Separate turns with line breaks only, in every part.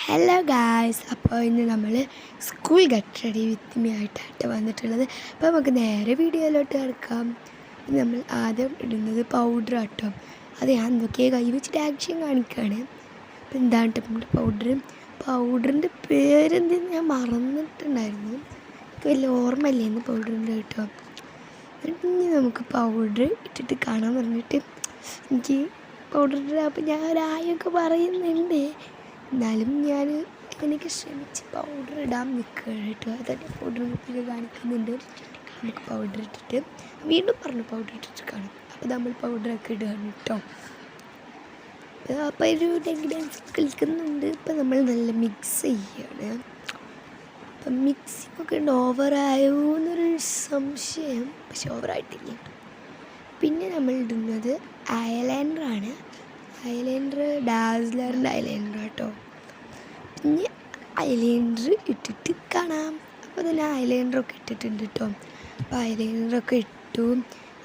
Hello guys, അപ്പോൾ ഇന്ന് നമ്മൾ school get ready with me ആയിട്ടാണ് വന്നിട്ടുള്ളത്. അപ്പോൾ നമുക്ക് നേരെ വീഡിയോയിലോട്ട് കിടക്കാം. നമ്മൾ ആദ്യം ഇടുന്നത് പൗഡർ ആട്ടോ. അത് ഞാൻ എന്തൊക്കെയാണ് കൈ വെച്ചിട്ട് ആക്ഷൻ കാണിക്കുകയാണ്. അപ്പോൾ എന്താണ് നമ്മുടെ പൗഡറിൻ്റെ പേരെന്തെന്ന് ഞാൻ മറന്നിട്ടുണ്ടായിരുന്നു. എനിക്ക് വലിയ ഓർമ്മയില്ലായിരുന്നു പൗഡറിൻ്റെ കേട്ടോ. ഇനി നമുക്ക് പൗഡർ ഇട്ടിട്ട് കാണാൻ പറഞ്ഞിട്ട് എനിക്ക് പൗഡറിൻ്റെ അപ്പോൾ ഞാൻ ഒരായൊക്കെ പറയുന്നുണ്ട്. എന്നാലും ഞാൻ എനിക്ക് ശ്രമിച്ച് പൗഡർ ഇടാൻ നിൽക്കുകയാണ് കേട്ടോ. അതന്നെ പൗഡർ കുത്തിയൊക്കെ കാണിക്കുന്നുണ്ട്. നമുക്ക് പൗഡർ ഇട്ടിട്ട് വീണ്ടും പറഞ്ഞു പൗഡർ ഇട്ടിട്ട് കാണും. അപ്പോൾ നമ്മൾ പൗഡറൊക്കെ ഇടുകയാണ് കേട്ടോ. അപ്പോൾ ഒരു ഡാൻസ് കളിക്കുന്നുണ്ട്. ഇപ്പം നമ്മൾ നല്ല മിക്സ് ചെയ്യുകയാണ്. അപ്പം മിക്സിങ്ങൊക്കെ ഓവറായോ എന്നൊരു സംശയം, പക്ഷെ ഓവറായിട്ടില്ല. പിന്നെ നമ്മൾ ഇടുന്നത് ഐലൈനറാണ്. ഐലൈനർ ഡാസ്ലറിൻ്റെ ഐലൈനർ കേട്ടോ. പിന്നെ ഐലൈനർ ഇട്ടിട്ട് കാണാം. അപ്പോൾ തന്നെ ഐലൈനറൊക്കെ ഇട്ടിട്ടുണ്ട് കേട്ടോ. അപ്പോൾ ഐലൈനറൊക്കെ ഇട്ടു.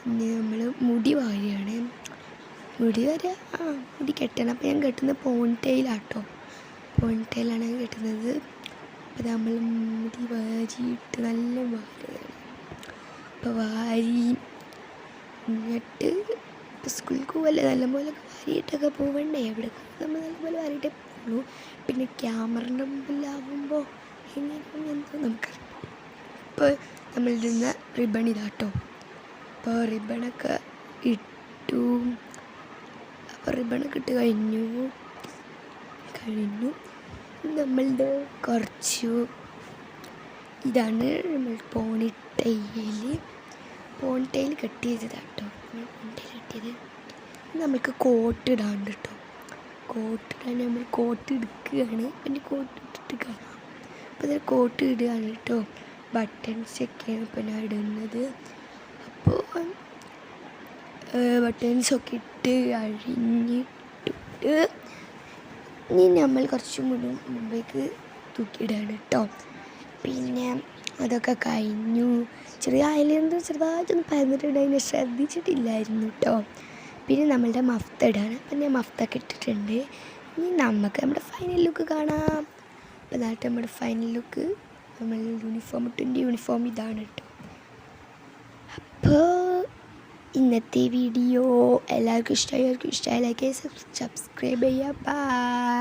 പിന്നെ നമ്മൾ മുടി വാരുകയാണ്. മുടി കെട്ടണം. അപ്പോൾ ഞാൻ കെട്ടുന്നത് പോണിറ്റെയിലാട്ടോ. പോണിറ്റെയിലാണ് ഞാൻ കെട്ടുന്നത്. അപ്പോൾ നമ്മൾ മുടി വാരിയിട്ട് നല്ല വാരുകയാണ്. അപ്പോൾ വാരി എന്നിട്ട് സ്കൂളിൽ പോവല്ലേ, നല്ലപോലെ വാരിയിട്ടൊക്കെ പോവണ്ടേ. എവിടെ നമ്മൾ നല്ലപോലെ വാരിയിട്ടേ പോകുള്ളൂ. പിന്നെ ക്യാമറൻ്റെ മുമ്പിലാവുമ്പോൾ എങ്ങനെയാണ് എന്തോ നമുക്കറിയാം. ഇപ്പോൾ നമ്മളിടുന്ന റിബൺ ഇതാട്ടോ. അപ്പോൾ റിബണൊക്കെ ഇട്ടു. അപ്പോൾ റിബണൊക്കെ ഇട്ട് കഴിഞ്ഞു നമ്മളുടെ കുറച്ചു ഇതാണ് നമ്മൾ പോണിറ്റെയിൽ കട്ട് ചെയ്തതാട്ടോ. പോണിറ്റെയിൽ കട്ട് ചെയ്ത് നമുക്ക് കോട്ട് ഇടാണ്ട് കേട്ടോ. കോട്ടിടാൻ നമ്മൾ കോട്ട് എടുക്കുകയാണ്. പിന്നെ കോട്ട് ഇട്ടിട്ട് കാണാം. അപ്പോൾ ഇതിൽ കോട്ട് ഇടുകയാണ് കേട്ടോ. ബട്ടൺസൊക്കെയാണ് ഇപ്പോൾ ഞാൻ ഇടുന്നത്. അപ്പോൾ ബട്ടൺസൊക്കെ ഇട്ട് കഴിഞ്ഞിട്ടിട്ട് ഇനി നമ്മൾ കുറച്ചും കൂടി മുമ്പേക്ക് തൂക്കിയിടുകയാണ് കേട്ടോ. പിന്നെ അതൊക്കെ കഴിഞ്ഞു. ചെറിയ ഐലൈനർ ചെറുതായിട്ടൊന്ന് പരന്നിട്ടുണ്ടായിരുന്നു, ശ്രദ്ധിച്ചിട്ടില്ലായിരുന്നു കേട്ടോ. പിന്നെ നമ്മളുടെ മഫ്ത ഇടാണ്. അപ്പം ഞാൻ മഫ്തൊക്കെ ഇട്ടിട്ടുണ്ട്. ഇനി നമുക്ക് നമ്മുടെ ഫൈനൽ ലുക്ക് കാണാം. അപ്പോൾ നാട്ടിൽ നമ്മുടെ ഫൈനൽ ലുക്ക് നമ്മൾ യൂണിഫോം ഇതാണ് കേട്ടോ. അപ്പോൾ ഇന്നത്തെ വീഡിയോ എല്ലാവർക്കും ഇഷ്ടമായി ലൈക്ക് സബ്സ്ക്രൈബ് ചെയ്യുക. ബൈ.